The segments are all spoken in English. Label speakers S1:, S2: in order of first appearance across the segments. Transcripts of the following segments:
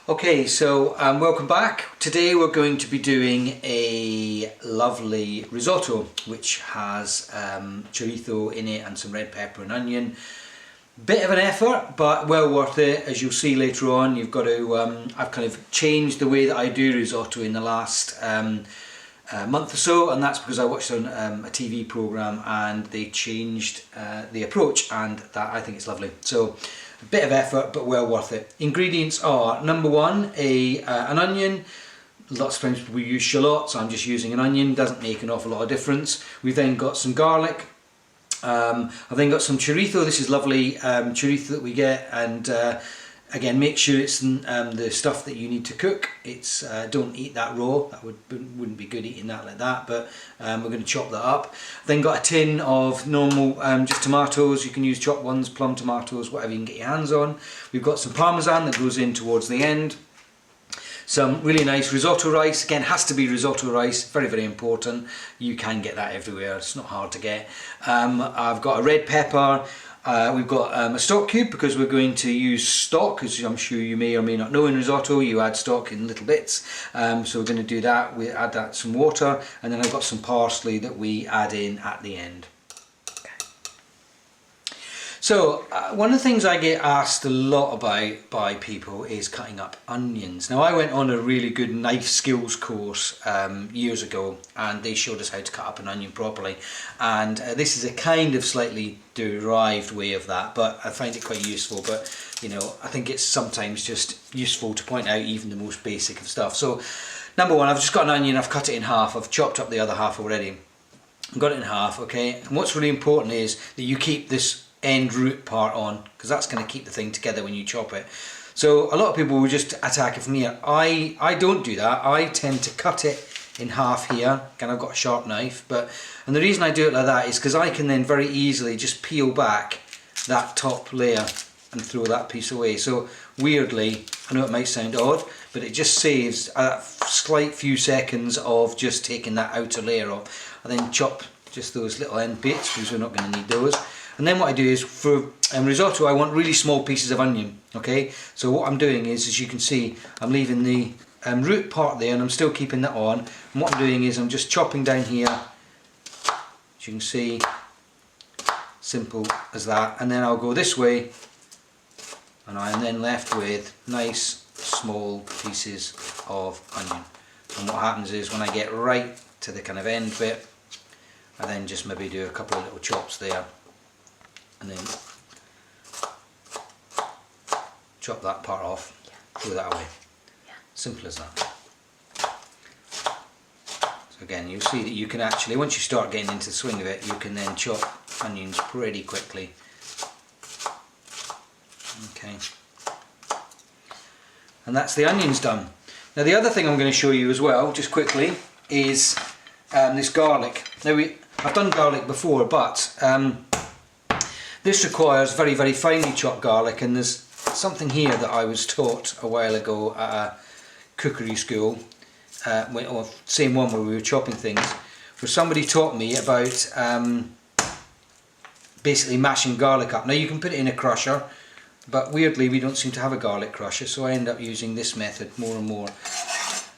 S1: Okay, so welcome back. Today we're going to be doing a lovely risotto which has chorizo in it and some red pepper and onion. Bit of an effort, but well worth it. As you'll see later on, you've got to I've kind of changed the way that I do risotto in the last month or so, and that's because I watched on a TV programme and they changed the approach, and that I think it's lovely. So a bit of effort but well worth it. Ingredients are number one, an onion. Lots of times people use shallots, I'm just using an onion, doesn't make an awful lot of difference. We've then got some garlic. I've then got some chorizo. This is lovely chorizo that we get, and again, make sure it's the stuff that you need to cook. It's don't eat that raw. That wouldn't be good eating that like that. But we're going to chop that up. Then got a tin of normal just tomatoes. You can use chopped ones, plum tomatoes, whatever you can get your hands on. We've got some parmesan that goes in towards the end. Some really nice risotto rice. Again, has to be risotto rice, very, very important. You can get that everywhere, it's not hard to get. I've got a red pepper. We've got a stock cube because we're going to use stock, as I'm sure you may or may not know. In risotto you add stock in little bits, so we're going to do that. We add that some water, and then I've got some parsley that we add in at the end. So one of the things I get asked a lot about by people is cutting up onions. Now, I went on a really good knife skills course years ago, and they showed us how to cut up an onion properly, and this is a kind of slightly derived way of that, but I find it quite useful. But you know, I think it's sometimes just useful to point out even the most basic of stuff. So number one, I've just got an onion, I've cut it in half, I've chopped up the other half already. I've got it in half, okay, and what's really important is that you keep this end root part on, because that's going to keep the thing together when you chop it. So a lot of people will just attack it from here. I don't do that. I tend to cut it in half here. Again, I've got a sharp knife, and the reason I do it like that is because I can then very easily just peel back that top layer and throw that piece away. So weirdly, I know it might sound odd, but it just saves a slight few seconds of just taking that outer layer off. I then chop just those little end bits because we're not going to need those. And then what I do is, for risotto, I want really small pieces of onion, okay? So what I'm doing is, as you can see, I'm leaving the root part there, and I'm still keeping that on. And what I'm doing is I'm just chopping down here, as you can see, simple as that. And then I'll go this way, and I'm then left with nice small pieces of onion. And what happens is, when I get right to the kind of end bit, I then just maybe do a couple of little chops there, and then chop that part off, throw that away. Simple as that. So again, you'll see that you can actually, once you start getting into the swing of it, you can then chop onions pretty quickly. Okay. And that's the onions done. Now the other thing I'm going to show you as well, just quickly, is this garlic. Now I've done garlic before, but this requires very, very finely chopped garlic, and there's something here that I was taught a while ago at a cookery school, or same one where we were chopping things, where somebody taught me about basically mashing garlic up. Now you can put it in a crusher, but weirdly we don't seem to have a garlic crusher, so I end up using this method more and more.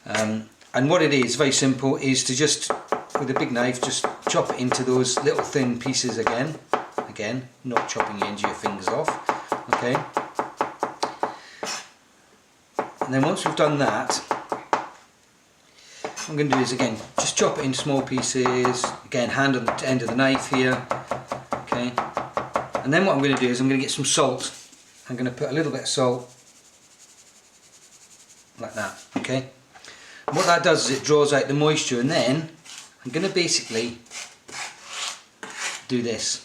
S1: And what it is, very simple, is to just, with a big knife, just chop it into those little thin pieces again. Again, not chopping the ends of your fingers off, okay? And then once we've done that, what I'm going to do is, again, just chop it in small pieces, again, hand on the end of the knife here, okay? And then what I'm going to do is I'm going to get some salt. I'm going to put a little bit of salt, like that, okay? And what that does is it draws out the moisture, and then I'm going to basically do this.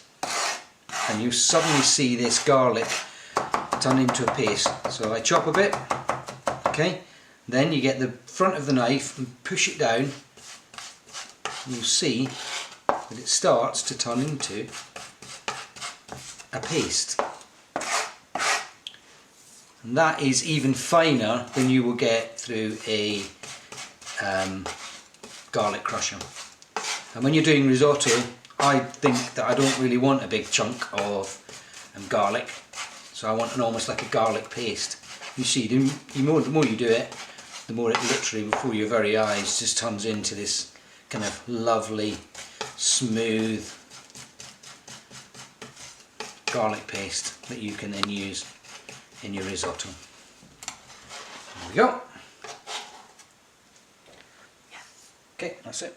S1: And you suddenly see this garlic turn into a paste. So I chop a bit, okay, then you get the front of the knife and push it down, and you'll see that it starts to turn into a paste. And that is even finer than you will get through a garlic crusher. And when you're doing risotto, I think that I don't really want a big chunk of garlic, so I want almost like a garlic paste. you see, the more you do it, the more it literally before your very eyes just turns into this kind of lovely, smooth garlic paste that you can then use in your risotto. There we go. Okay, that's it.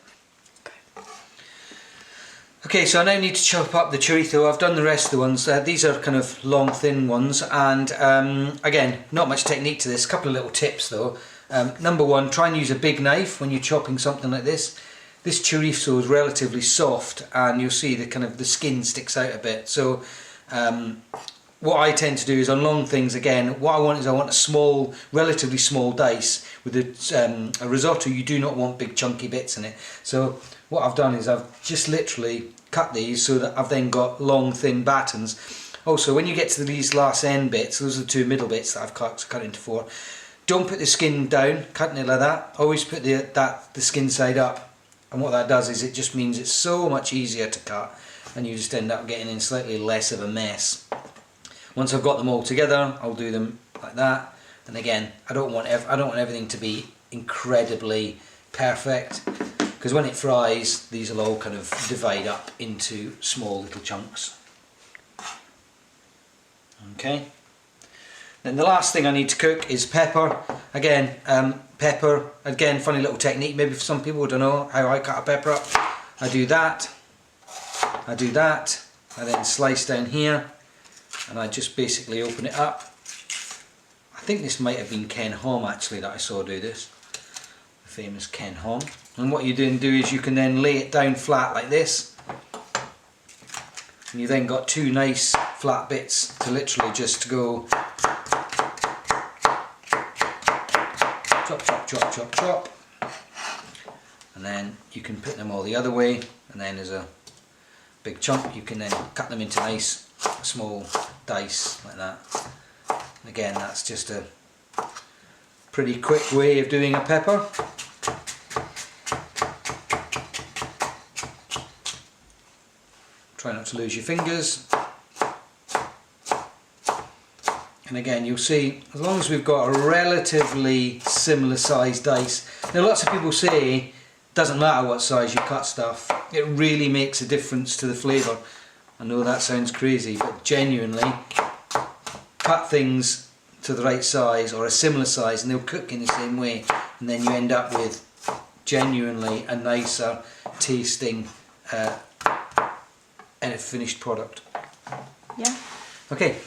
S1: Okay, so I now need to chop up the chorizo. I've done the rest of the ones. These are kind of long, thin ones, and again, not much technique to this. A couple of little tips though. Number one, try and use a big knife when you're chopping something like this. This chorizo is relatively soft, and you'll see the skin sticks out a bit. So what I tend to do is on long things, again, what I want a small, relatively small dice. With a risotto, you do not want big chunky bits in it. So what I've done is I've just literally cut these so that I've then got long, thin batons. Also, when you get to these last end bits, those are the two middle bits that I've cut into four. Don't put the skin down, cutting it like that. Always put the skin side up. And what that does is it just means it's so much easier to cut, and you just end up getting in slightly less of a mess. Once I've got them all together, I'll do them like that. And again, I don't want everything to be incredibly perfect, because when it fries, these will all kind of divide up into small little chunks. Okay. Then the last thing I need to cook is pepper. Again, pepper. Again, funny little technique. Maybe for some people who don't know how I cut a pepper up. I do that. I do that. I then slice down here, and I just basically open it up. I think this might have been Ken Hom actually that I saw do this. The famous Ken Hom. And what you do is you can then lay it down flat like this. And you then got two nice flat bits to literally just go chop, chop, chop, chop, chop. And then you can put them all the other way, and then as a big chunk you can then cut them into nice small dice like that. And again, that's just a pretty quick way of doing a pepper. Try not to lose your fingers. And again, you'll see, as long as we've got a relatively similar sized dice. Now lots of people say it doesn't matter what size you cut stuff, it really makes a difference to the flavour. I know that sounds crazy, but genuinely, cut things to the right size or a similar size and they'll cook in the same way, and then you end up with genuinely a nicer tasting and a finished product.
S2: Yeah.
S1: Okay.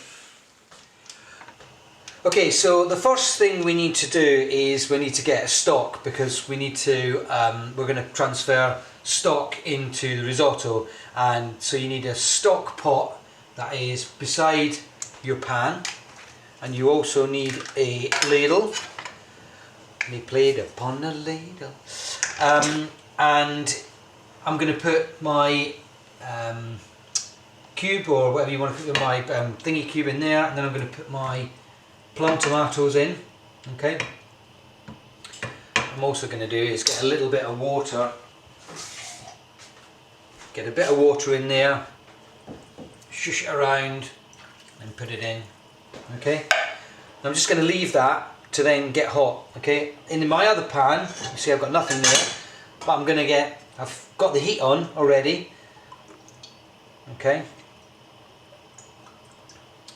S1: Okay, so the first thing we need to do is we need to get a stock, because we need to, we're going to transfer stock into the risotto, and so you need a stock pot that is beside your pan, and you also need a ladle. Me played upon a ladle. And I'm going to put my cube, or whatever you want to put my thingy cube in there, and then I'm going to put my plum tomatoes in. Okay. I'm also going to do is get a little bit of water. Get a bit of water in there, shush it around, and put it in. Okay. I'm just going to leave that to then get hot. Okay. In my other pan, you see I've got nothing there, but I've got the heat on already. Okay.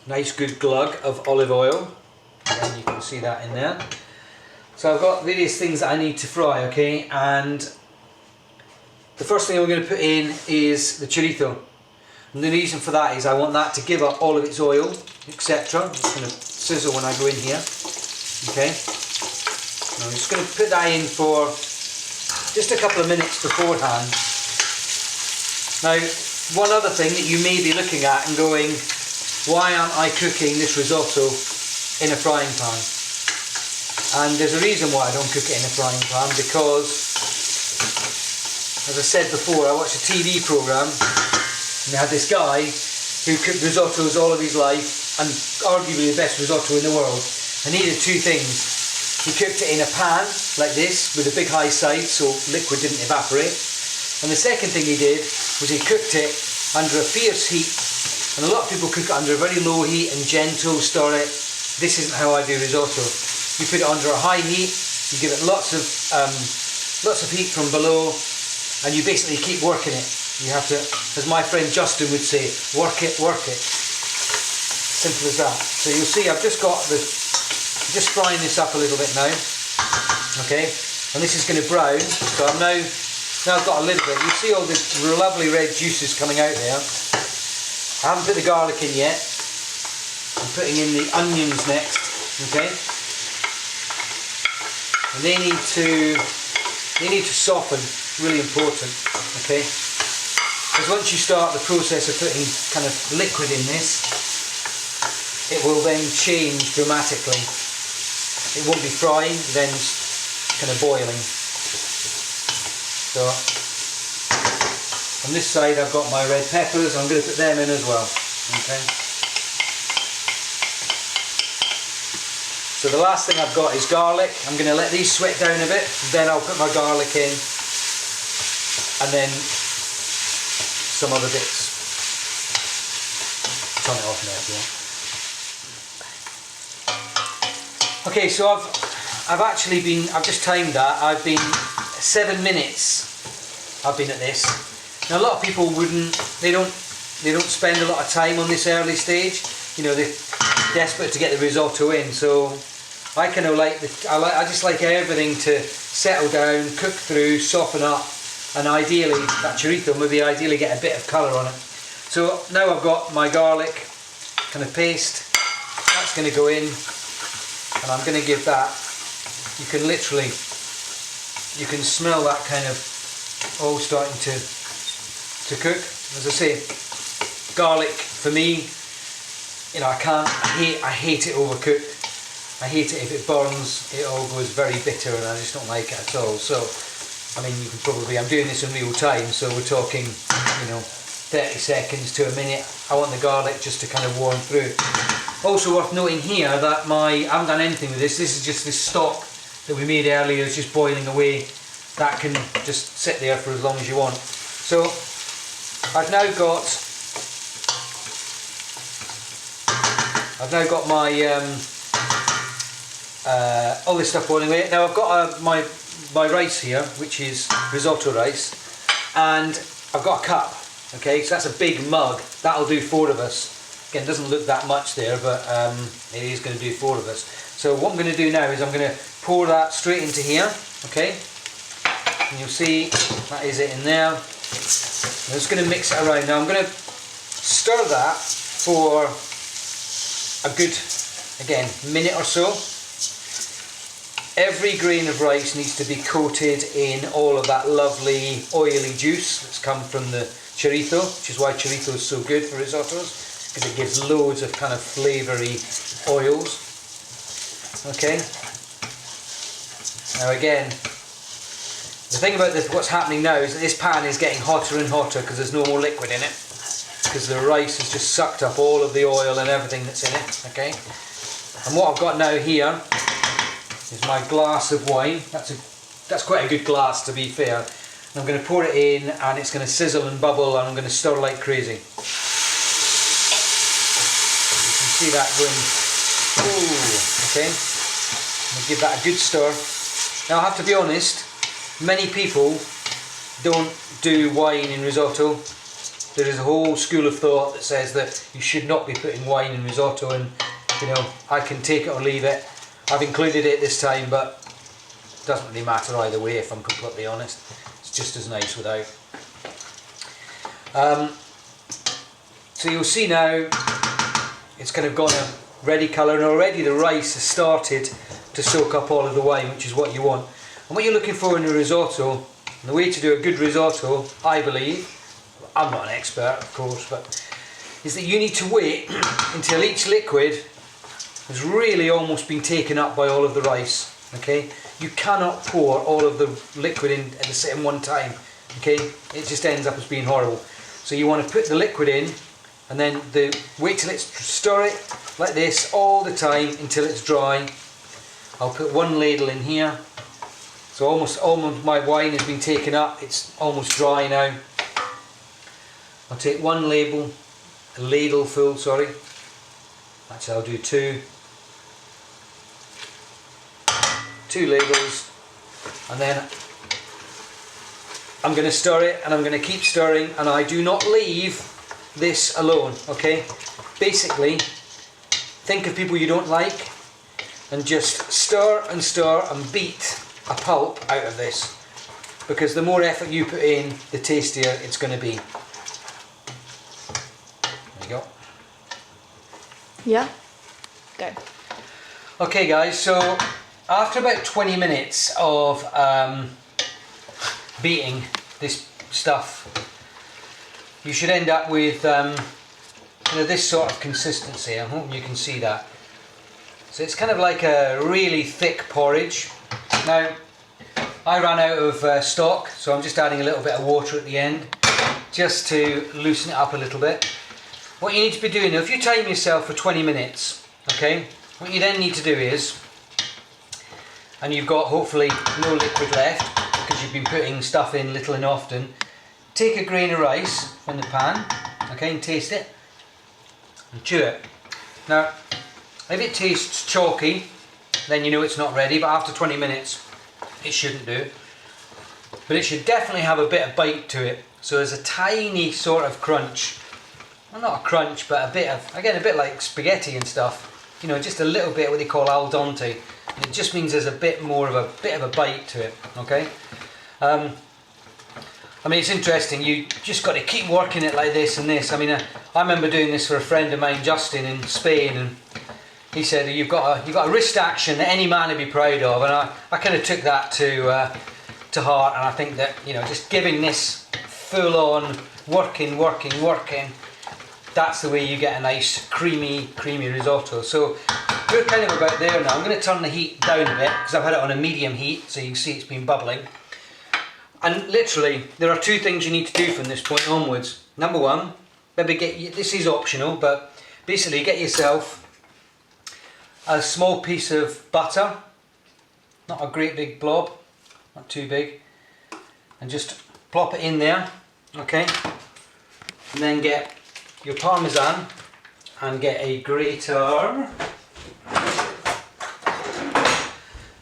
S1: Nice good glug of olive oil. Again, you can see that in there. So I've got various things that I need to fry, okay, and the first thing I'm going to put in is the chorizo. And the reason for that is I want that to give up all of its oil, etc. It's going to sizzle when I go in here. Okay. Now I'm just going to put that in for just a couple of minutes beforehand. Now, one other thing that you may be looking at and going, why aren't I cooking this risotto in a frying pan? And there's a reason why I don't cook it in a frying pan, because, as I said before, I watched a TV programme and they had this guy who cooked risottos all of his life, and arguably the best risotto in the world, and he did two things. He cooked it in a pan like this with a big high side so liquid didn't evaporate, and the second thing he did was he cooked it under a fierce heat. And a lot of people cook it under a very low heat and gentle stir it. this isn't how I do risotto. You put it under a high heat, you give it lots of heat from below, and you basically keep working it. You have to, as my friend Justin would say, work it, work it. Simple as that. So you'll see I've just got just frying this up a little bit now. Okay, and this is going to brown. So I'm now I've got a little bit. You see all the lovely red juices coming out there. I haven't put the garlic in yet. I'm putting in the onions next. Okay, and they need to soften. Really important. Okay, because once you start the process of putting kind of liquid in this, it will then change dramatically. It won't be frying, then kind of boiling. So on this side I've got my red peppers. I'm going to put them in as well. Okay. So the last thing I've got is garlic. I'm going to let these sweat down a bit, then I'll put my garlic in, and then some other bits. Turn it off now if you want. Okay, so I've just timed that. I've been 7 minutes. I've been at this. Now a lot of people they don't spend a lot of time on this early stage. You know, they're desperate to get the risotto in. So I kind of I just like everything to settle down, cook through, soften up, and ideally that chorizo maybe get a bit of colour on it. So now I've got my garlic kind of paste. That's going to go in. And I'm going to give that, you can smell that kind of all starting to cook. As I say, garlic for me, you know, I hate it overcooked. I hate it if it burns, it all goes very bitter and I just don't like it at all. So, I mean, you can probably, I'm doing this in real time, so we're talking, you know, 30 seconds to a minute. I want the garlic just to kind of warm through. Also worth noting here that I haven't done anything with this. This is just this stock that we made earlier. It's just boiling away. That can just sit there for as long as you want. So I've now got my all this stuff boiling away. Now I've got my rice here, which is risotto rice, and I've got a cup. Okay, so that's a big mug. That'll do 4 of us. Again, it doesn't look that much there, but it is going to do 4 of us. So what I'm going to do now is I'm going to pour that straight into here, okay? And you'll see that is it in there. I'm just going to mix it around. Now I'm going to stir that for a good, again, minute or so. Every grain of rice needs to be coated in all of that lovely oily juice that's come from the chorizo, which is why chorizo is so good for risottos. Because it gives loads of kind of flavoury oils. Okay. Now again, the thing about what's happening now is that this pan is getting hotter and hotter because there's no more liquid in it. Because the rice has just sucked up all of the oil and everything that's in it. Okay. And what I've got now here is my glass of wine. That's quite a good glass, to be fair. And I'm going to pour it in, and it's going to sizzle and bubble, and I'm going to stir like crazy. See that going, ooh, okay, I'll give that a good stir. Now I have to be honest, many people don't do wine in risotto. There is a whole school of thought that says that you should not be putting wine in risotto, and you know, I can take it or leave it. I've included it this time, but it doesn't really matter either way if I'm completely honest. It's just as nice without. So you'll see now it's kind of gone a ready colour, and already the rice has started to soak up all of the wine, which is what you want. And what you're looking for in a risotto, and the way to do a good risotto, I believe, I'm not an expert of course, but is that you need to wait until each liquid has really almost been taken up by all of the rice. Okay, you cannot pour all of the liquid in at the same one time. Okay, it just ends up as being horrible. So you want to put the liquid in, and then wait till it's, stir it like this all the time until it's dry. I'll put 1 ladle in here. So almost my wine has been taken up. It's almost dry now. I'll take 1 ladle full, sorry. Actually I'll do 2. 2 ladles, and then I'm going to stir it, and I'm going to keep stirring, and I do not leave this alone, okay? Basically, think of people you don't like and just stir and stir and beat a pulp out of this, because the more effort you put in, the tastier it's going to be. There you go.
S2: Yeah, go.
S1: Okay guys, so after about 20 minutes of beating this stuff, you should end up with this sort of consistency. I'm hoping you can see that. So it's kind of like a really thick porridge. Now, I ran out of stock, so I'm just adding a little bit of water at the end, just to loosen it up a little bit. What you need to be doing, if you time yourself for 20 minutes, okay, what you then need to do is, and you've got hopefully no liquid left, because you've been putting stuff in little and often, take a grain of rice from the pan, okay, and taste it, and chew it. Now, if it tastes chalky, then you know it's not ready, but after 20 minutes, it shouldn't do. But it should definitely have a bit of bite to it, so there's a tiny sort of crunch. Well, not a crunch, but a bit of, again, a bit like spaghetti and stuff. You know, just a little bit what they call al dente. And it just means there's a bit more of a bite to it, okay? I mean, it's interesting, you just got to keep working it like this and this. I mean, I remember doing this for a friend of mine, Justin, in Spain, and he said, you've got a wrist action that any man would be proud of, and I kind of took that to heart, and I think that, you know, just giving this full-on working, that's the way you get a nice creamy risotto. So we're kind of about there now. I'm going to turn the heat down a bit, because I've had it on a medium heat, so you can see it's been bubbling. And literally, there are 2 things you need to do from this point onwards. Number 1, maybe this is optional, but basically get yourself a small piece of butter, not a great big blob, not too big, and just plop it in there, okay? And then get your parmesan and get a grater.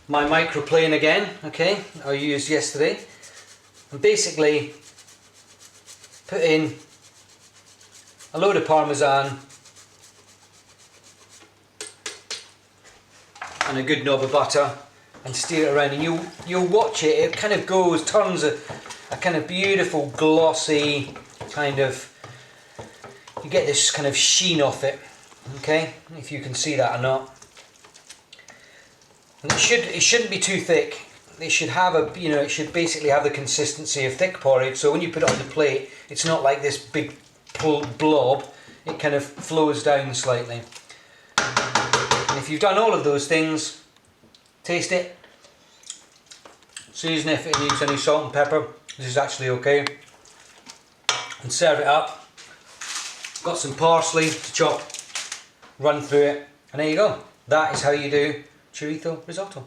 S1: My microplane again, okay, I used yesterday. And basically put in a load of parmesan and a good knob of butter, and steer it around, and you'll watch it, it kind of turns a kind of beautiful glossy kind of, you get this kind of sheen off it, okay, if you can see that or not. And it shouldn't be too thick. It should have it should basically have the consistency of thick porridge, so when you put it on the plate, it's not like this big blob, it kind of flows down slightly. And if you've done all of those things, taste it, season if it needs any salt and pepper, this is actually okay, and serve it up. Got some parsley to chop, run through it, and there you go. That is how you do chorizo risotto.